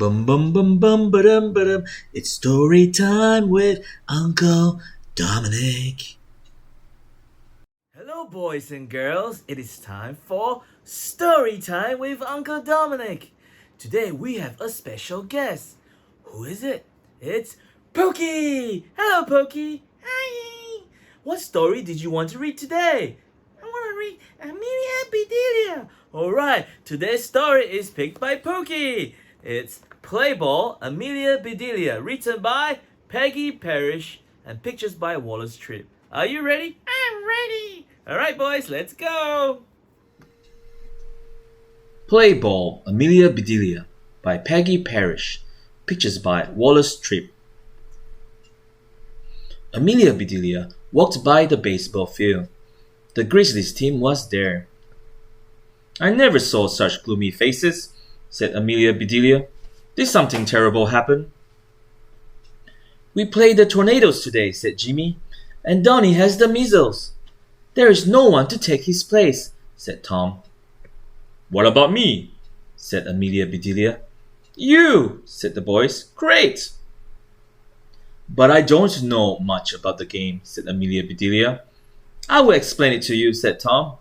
Bum bum bum bum ba-dum ba-dum. It's story time with Uncle Dominic. Hello, boys and girls. It is time for story time with Uncle Dominic. Today we have a special guest. Who is it? It's Pokey. Hello, Pokey. Hi. What story did you want to read today? I want to read Amelia Bedelia. All right. Today's story is picked by Pokey. It's Playball Amelia Bedelia, written by Peggy, Parish, and pictures by Wallace, Tripp. Are you ready? I'm ready. All right, boys, let's go. Playball Amelia Bedelia by Peggy Parish. Pictures by Wallace Tripp. Amelia Bedelia walked by the baseball field. The Grizzlies team was there. "I never saw such gloomy faces," said Amelia Bedelia. "Did something terrible happen?" "We played the Tornadoes today," said Jimmy, "and Donnie has the measles." "There is no one to take his place," said Tom. "What about me?" said Amelia Bedelia. "You," said the boys. "Great." "But I don't know much about the game," said Amelia Bedelia. "I will explain it to you," said Tom.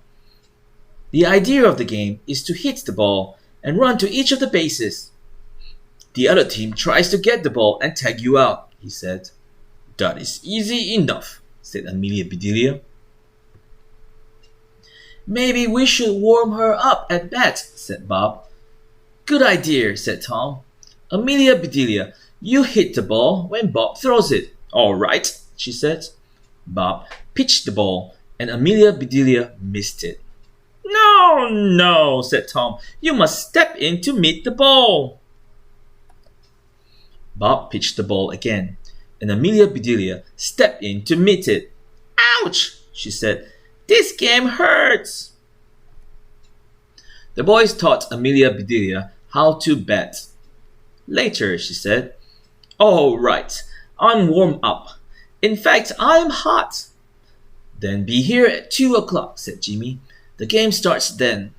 "The idea of the game is to hit the ball and run to each of the bases. The other team tries to get the ball and tag you out," he said. "That is easy enough," said Amelia Bedelia. "Maybe we should warm her up at bat," said Bob. "Good idea," said Tom. "Amelia Bedelia, you hit the ball when Bob throws it." "All right," she said. Bob pitched the ball, and Amelia Bedelia missed it. No, said Tom. "You must step in to meet the ball." Bob pitched the ball again, and Amelia Bedelia stepped in to meet it. "Ouch," she said. "This game hurts." The boys taught Amelia Bedelia how to bat. Later, she said, "All right, I'm warm up. In fact, I'm hot." "Then be here at 2 o'clock, said Jimmy. "The game starts then."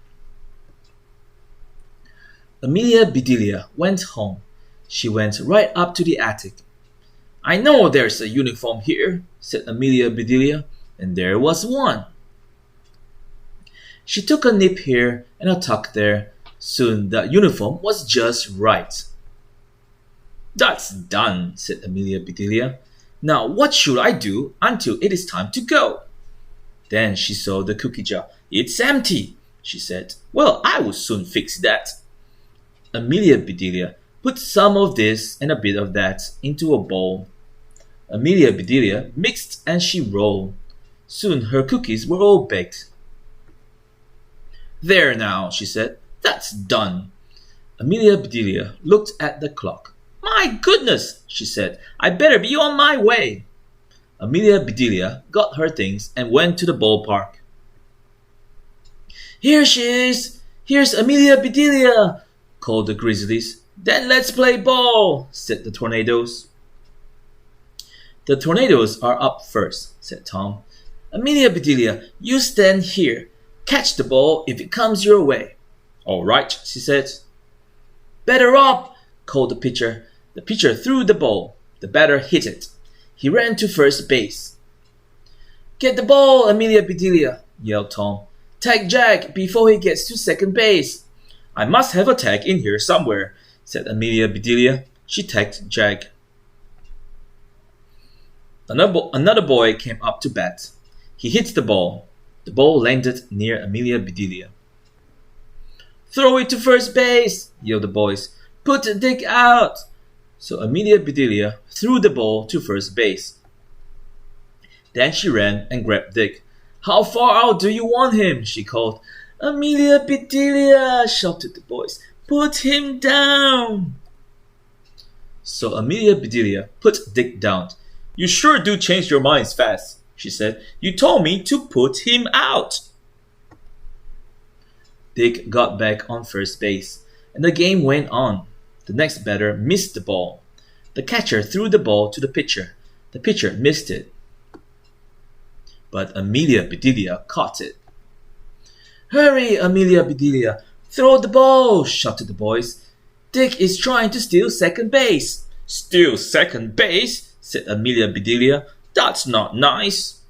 Amelia Bedelia went home. She went right up to the attic. "I know there's a uniform here," said Amelia Bedelia, and there was one. She took a nip here and a tuck there. Soon the uniform was just right. "That's done," said Amelia Bedelia. "Now what should I do until it is time to go?" Then she saw the cookie jar. "It's empty," she said. "Well, I will soon fix that." Amelia Bedelia put some of this and a bit of that into a bowl. Amelia Bedelia mixed and she rolled. Soon her cookies were all baked. "There now," she said. "That's done." Amelia Bedelia looked at the clock. "My goodness," she said. "I better be on my way." Amelia Bedelia got her things and went to the ballpark. "Here she is! Here's Amelia Bedelia!" called the Grizzlies. "Then let's play ball," said the Tornadoes. "The Tornadoes are up first," said Tom. "Amelia Bedelia, you stand here. Catch the ball if it comes your way." "All right," she said. "Batter up!" called the pitcher. The pitcher threw the ball. The batter hit it. He ran to first base. "Get the ball, Amelia Bedelia," yelled Tom. "Tag Jack before he gets to second base." "I must have a tag in here somewhere," said Amelia Bedelia. She tagged Jack. Another boy came up to bat. He hit the ball. The ball landed near Amelia Bedelia. "Throw it to first base," yelled the boys. "Put Dick out." So Amelia Bedelia threw the ball to first base. Then she ran and grabbed Dick. "How far out do you want him?" she called. "Amelia Bedelia," shouted the boys. "Put him down." So Amelia Bedelia put Dick down. "You sure do change your minds fast," she said. "You told me to put him out." Dick got back on first base, and the game went on. The next batter missed the ball. The catcher threw the ball to the pitcher. The pitcher missed it. But Amelia Bedelia caught it. "Hurry, Amelia Bedelia! Throw the ball!" shouted the boys. Dick is trying to steal second base. Steal second base? Said Amelia Bedelia. That's not nice.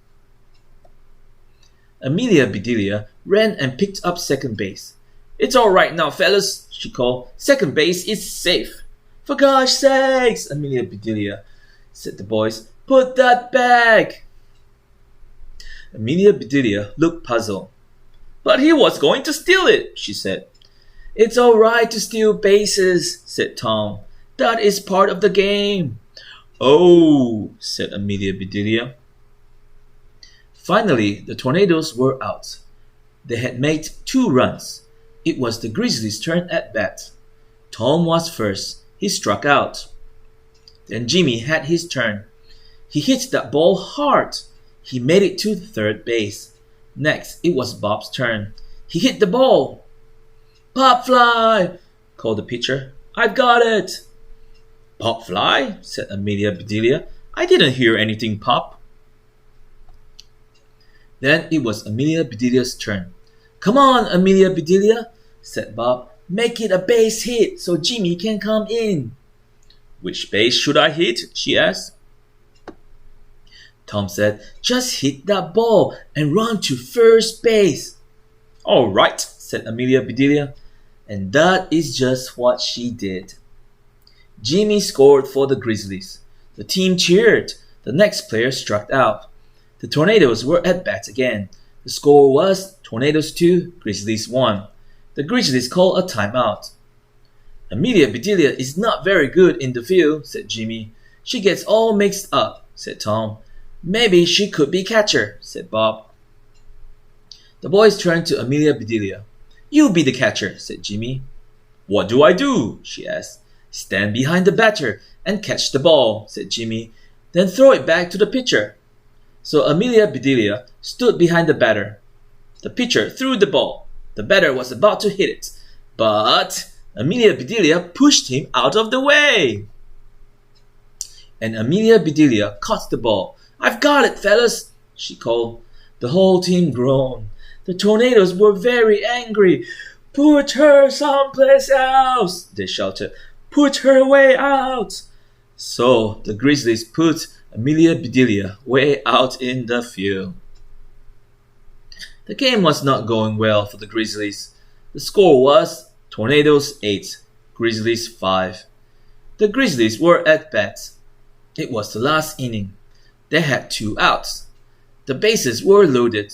Amelia Bedelia ran and picked up second base. It's all right now, fellas, she called. Second base is safe. For gosh sakes, Amelia Bedelia, said the boys. Put that back. Amelia Bedelia looked puzzled. But he was going to steal it, she said. It's all right to steal bases, said Tom. That is part of the game. Oh, said Amelia Bedelia. Finally, the Tornadoes were out. They had made 2 runs. It was the Grizzlies' turn at bat. Tom was first. He struck out. Then Jimmy had his turn. He hit that ball hard. He made it to third base. Next, it was Bob's turn. He hit the ball. Pop fly, called the pitcher. I've got it. Pop fly, said Amelia Bedelia. I didn't hear anything pop. Then it was Amelia Bedelia's turn. Come on, Amelia Bedelia, said Bob. Make it a base hit so Jimmy can come in. Which base should I hit? She asked. Tom said, just hit that ball and run to first base. All right, said Amelia Bedelia. And that is just what she did. Jimmy scored for the Grizzlies. The team cheered. The next player struck out. The Tornadoes were at bat again. The score was Tornadoes 2, Grizzlies 1. The Grizzlies called a timeout. Amelia Bedelia is not very good in the field, said Jimmy. She gets all mixed up, said Tom. Maybe she could be catcher, said Bob. The boys turned to Amelia Bedelia. You be the catcher, said Jimmy. What do I do? She asked. Stand behind the batter and catch the ball, said Jimmy. Then throw it back to the pitcher. So Amelia Bedelia stood behind the batter. The pitcher threw the ball. The batter was about to hit it, but Amelia Bedelia pushed him out of the way. And Amelia Bedelia caught the ball. I've got it, fellas, she called. The whole team groaned. The Tornadoes were very angry. Put her someplace else, they shouted. Put her way out. So the Grizzlies put Amelia Bedelia way out in the field. The game was not going well for the Grizzlies. The score was Tornadoes 8, Grizzlies 5. The Grizzlies were at bat. It was the last inning. They had 2 outs. The bases were loaded,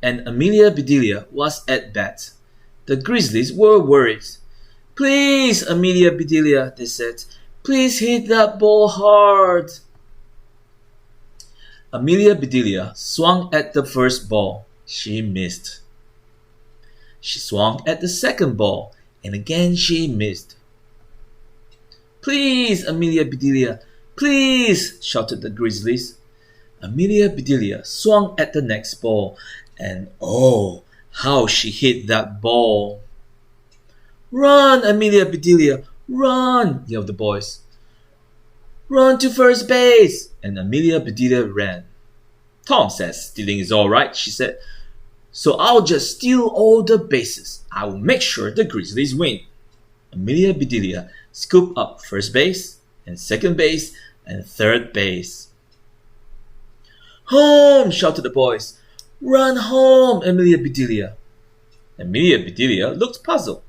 and Amelia Bedelia was at bat. The Grizzlies were worried. Please, Amelia Bedelia, they said. Please hit that ball hard. Amelia Bedelia swung at the first ball. She missed. She swung at the second ball, and again she missed. Please, Amelia Bedelia, please, shouted the Grizzlies. Amelia Bedelia swung at the next ball, and oh, how she hit that ball. Run, Amelia Bedelia, run, yelled the boys. Run to first base, and Amelia Bedelia ran. Tom says stealing is all right, she said. So I'll just steal all the bases. I will make sure the Grizzlies win. Amelia Bedelia scooped up first base, and second base, and third base. Home, shouted the boys. Run home, Amelia Bedelia. Amelia Bedelia looked puzzled,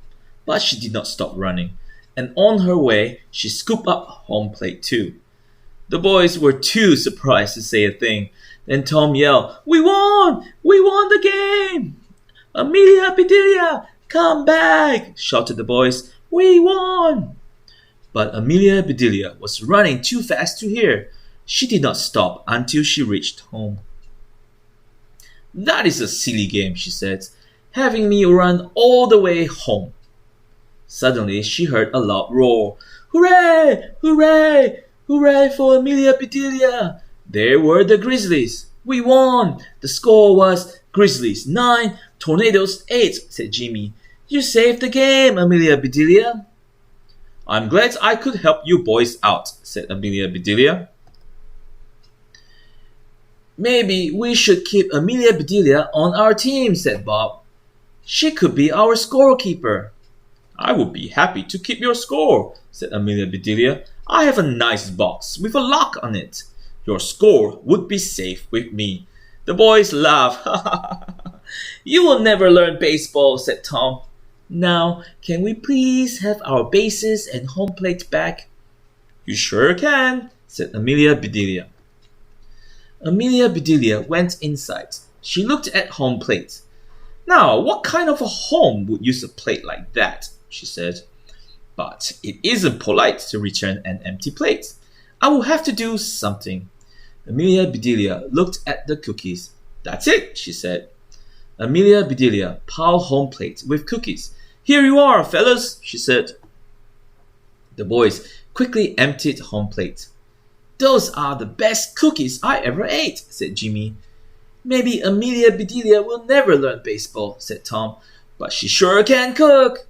but she did not stop running, and on her way, she scooped up home plate too. The boys were too surprised to say a thing. Then Tom yelled, We won! We won the game! Amelia Bedelia, come back! Shouted the boys. We won! But Amelia Bedelia was running too fast to hear. She did not stop until she reached home. That is a silly game, she said, having me run all the way home. Suddenly she heard a loud roar. Hooray! Hooray! Hooray for Amelia Bedelia! There were the Grizzlies. We won! The score was Grizzlies 9, Tornadoes 8, said Jimmy. You saved the game, Amelia Bedelia. I'm glad I could help you boys out, said Amelia Bedelia. Maybe we should keep Amelia Bedelia on our team, said Bob. She could be our scorekeeper. I would be happy to keep your score, said Amelia Bedelia. I have a nice box with a lock on it. Your score would be safe with me. The boys laughed. You will never learn baseball, said Tom. Now, can we please have our bases and home plate back? You sure can, said Amelia Bedelia. Amelia Bedelia went inside. She looked at home plate. Now, what kind of a home would use a plate like that? She said. But it isn't polite to return an empty plate. I will have to do something. Amelia Bedelia looked at the cookies. That's it, she said. Amelia Bedelia piled home plate with cookies. Here you are, fellas, she said. The boys quickly emptied home plate. Those are the best cookies I ever ate, said Jimmy. Maybe Amelia Bedelia will never learn baseball, said Tom, but she sure can cook.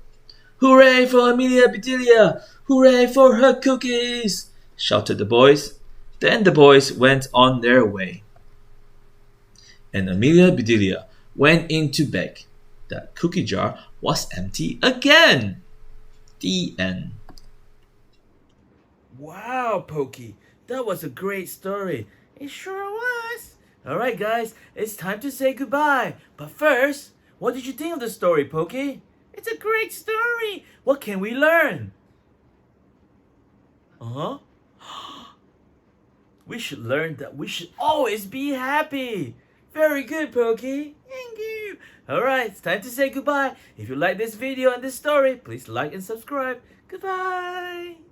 Hooray for Amelia Bedelia! Hooray for her cookies! Shouted the boys. Then the boys went on their way. And Amelia Bedelia went into bed. The cookie jar was empty again. The end. Wow, Pokey, that was a great story. It sure was. Alright guys, it's time to say goodbye. But first, what did you think of the story, Pokey? It's a great story. What can we learn? Uh-huh. We should learn that we should always be happy. Very good, Pokey. Thank you. Alright, it's time to say goodbye. If you like this video and this story, please like and subscribe. Goodbye.